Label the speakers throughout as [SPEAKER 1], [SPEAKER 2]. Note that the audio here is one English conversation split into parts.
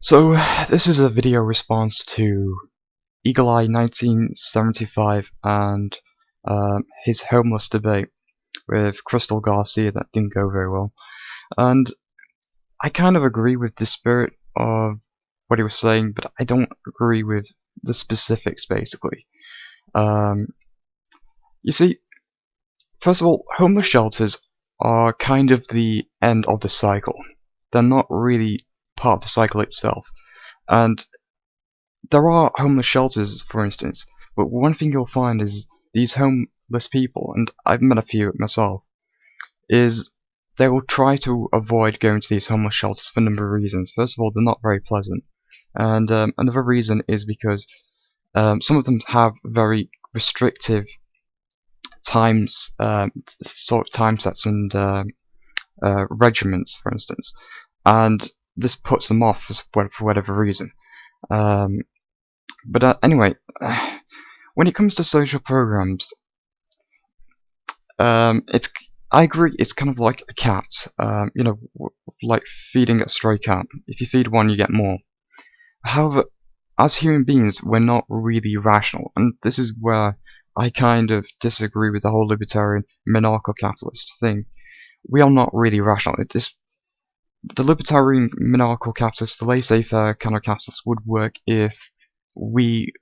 [SPEAKER 1] So, this is a video response to Eagleye 1975 and his homeless debate with Crystal Garcia that didn't go very well. And I kind of agree with the spirit of what he was saying, but I don't agree with the specifics, basically. Um, you see, first of all, homeless shelters are kind of the end of the cycle. They're not really part of the cycle itself. And there are homeless shelters, for instance, but one thing you'll find is these homeless people, and I've met a few myself, is they will try to avoid going to these homeless shelters for a number of reasons. First of all, they're not very pleasant, and another reason is because some of them have very restrictive times, sort of time sets and regiments, for instance, and this puts them off for whatever reason. But anyway, when it comes to social programs, it's I agree. It's kind of like a cat, like feeding a stray cat. If you feed one, you get more. However, as human beings, we're not really rational, and this is where I kind of disagree with the whole libertarian monarcho-capitalist thing. We are not really rational. The libertarian monarcho-capitalist, the laissez-faire kind of capitalist would work if we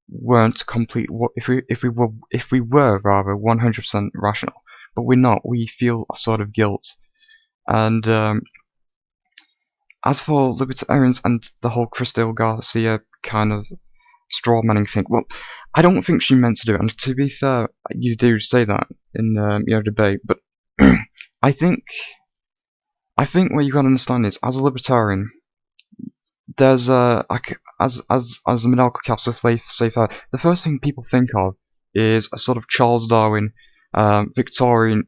[SPEAKER 1] weren't complete. If we were rather 100% rational, but we're not. We feel a sort of guilt. And as for libertarians and the whole Crystal Garcia kind of straw manning thing, well, I don't think she meant to do it. And to be fair, you do say that in your debate, but I think what you gotta understand is, as a libertarian, there's as a monarcho-capitalist laissez-faire, the first thing people think of is a sort of Charles Darwin, Victorian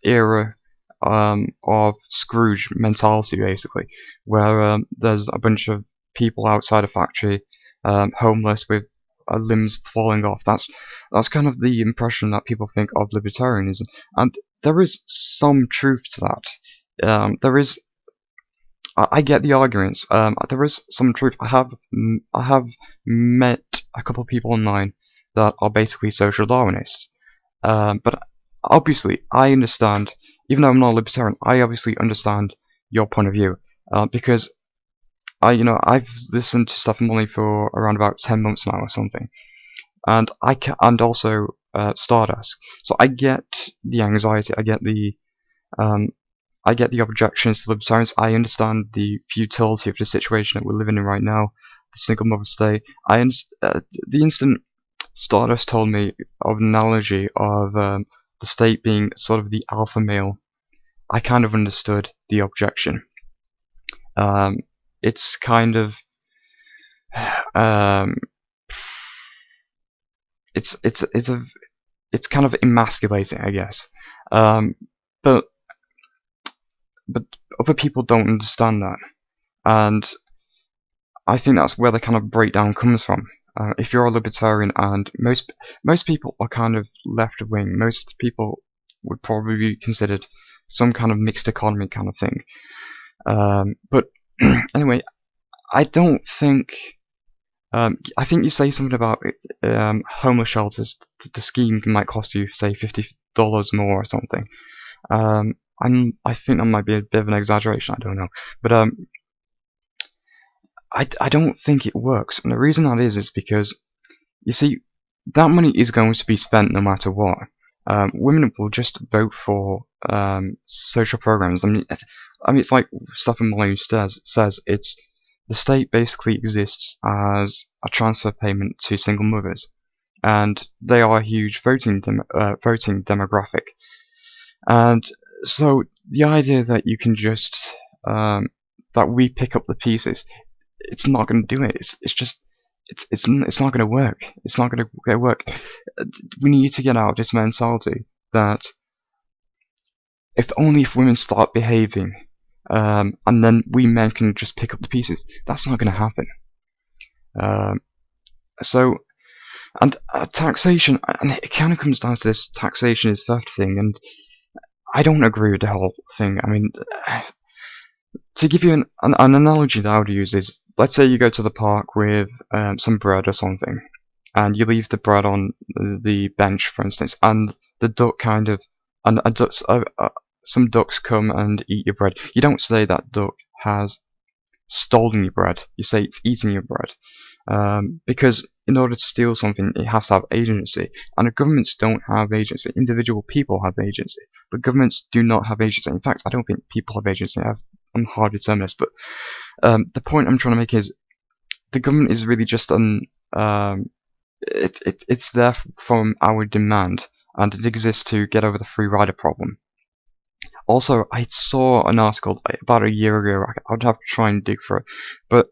[SPEAKER 1] era of Scrooge mentality, basically, where there's a bunch of people outside a factory, homeless with limbs falling off. That's kind of the impression that people think of libertarianism, and there is some truth to that. I get the arguments. There is some truth. I have met a couple of people online that are basically social Darwinists. But obviously, I understand. Even though I'm not a libertarian, I obviously understand your point of view. Because I've listened to stuff only for around about 10 months now or something, and also Stardust. So I get the anxiety. I get the objections to libertarians. I understand the futility of the situation that we're living in right now, the single mother state. The instant Stardust told me of an analogy of the state being sort of the alpha male, I kind of understood the objection. It's kind of it's kind of emasculating, I guess. But other people don't understand that, and I think that's where the kind of breakdown comes from. If you're a libertarian, and most people are kind of left wing, most people would probably be considered some kind of mixed economy kind of thing. But anyway, I don't think. I think you say something about homeless shelters. The scheme might cost you, say, $50 more or something. I think that might be a bit of an exaggeration. I don't know, but I don't think it works, and the reason that is because, you see, that money is going to be spent no matter what. Women will just vote for social programs. I mean, it's like Stephen Malone says. It's the state basically exists as a transfer payment to single mothers, and they are a huge voting demographic. And so the idea that you can just that we pick up the pieces, it's not going to do it. It's not going to work. It's not going to work. We need to get out of this mentality that if women start behaving, and then we men can just pick up the pieces. That's not going to happen. And taxation, and it kind of comes down to this taxation is theft thing, and I don't agree with the whole thing. I mean, to give you an analogy that I would use is let's say you go to the park with some bread or something, and you leave the bread on the bench, for instance, and the duck kind of, and some ducks come and eat your bread. You don't say that duck has stolen your bread. You say it's eating your bread. Because in order to steal something, it has to have agency, and governments don't have agency. Individual people have agency, but governments do not have agency. In fact, I don't think people have agency. I'm hard to determine this, but the point I'm trying to make is the government is really just it's there from our demand, and it exists to get over the free rider problem. Also, I saw an article about a year ago. I'd have to try and dig for it, but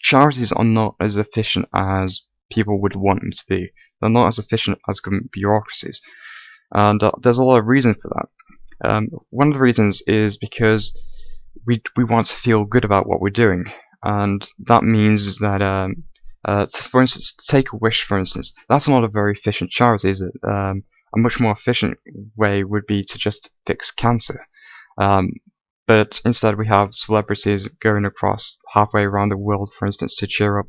[SPEAKER 1] charities are not as efficient as people would want them to be. They're not as efficient as government bureaucracies, and there's a lot of reasons for that. One of the reasons is because we want to feel good about what we're doing, and that means that for instance, Take a Wish, for instance, that's not a very efficient charity, is it? A much more efficient way would be to just fix cancer. But instead we have celebrities going across halfway around the world, for instance, to cheer up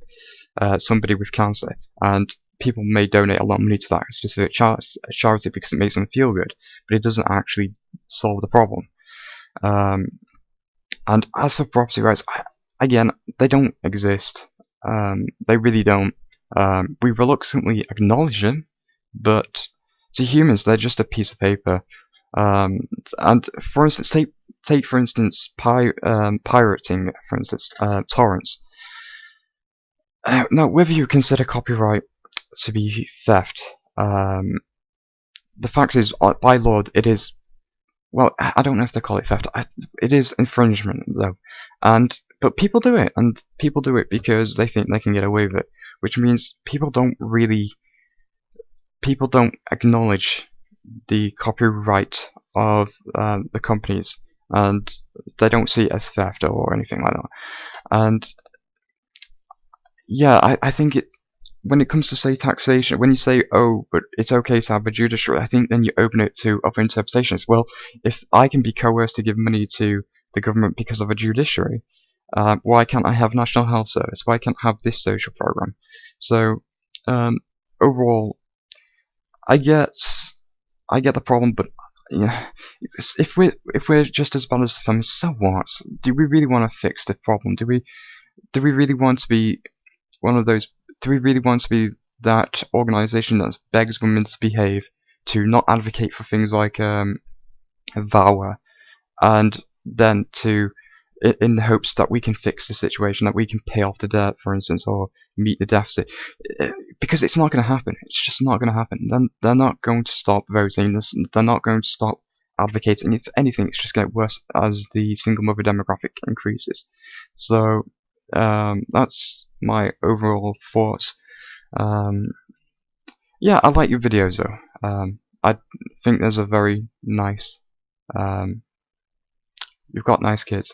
[SPEAKER 1] somebody with cancer, and people may donate a lot of money to that specific charity because it makes them feel good, but it doesn't actually solve the problem. And as for property rights, again, they don't exist. They really don't. We reluctantly acknowledge them, but to humans, they're just a piece of paper. And for instance, take for instance pirating, for instance, torrents. Now, whether you consider copyright to be theft, the fact is, by law, it is. Well, I don't know if they call it theft. It is infringement, though, but people do it, and people do it because they think they can get away with it, which means people don't acknowledge the copyright of the companies, and they don't see it as theft or anything like that. And yeah, I think when it comes to, say, taxation, when you say, oh, but it's okay to have a judiciary, I think then you open it to other interpretations. Well, if I can be coerced to give money to the government because of a judiciary, why can't I have National Health Service? Why can't I have this social program? So overall, I get the problem, but yeah, if we're just as bad as the feminists, so what? Do we really want to fix the problem? Do we really want to be one of those? Do we really want to be that organisation that begs women to behave, to not advocate for things like VAWA, and then in the hopes that we can fix the situation, that we can pay off the debt, for instance, or meet the deficit? Because it's not going to happen. It's just not going to happen. Then they're not going to stop voting. They're not going to stop advocating. If anything, it's just going to get worse as the single mother demographic increases. So that's my overall thoughts. Yeah, I like your videos though. I think there's a very nice. You've got nice kids.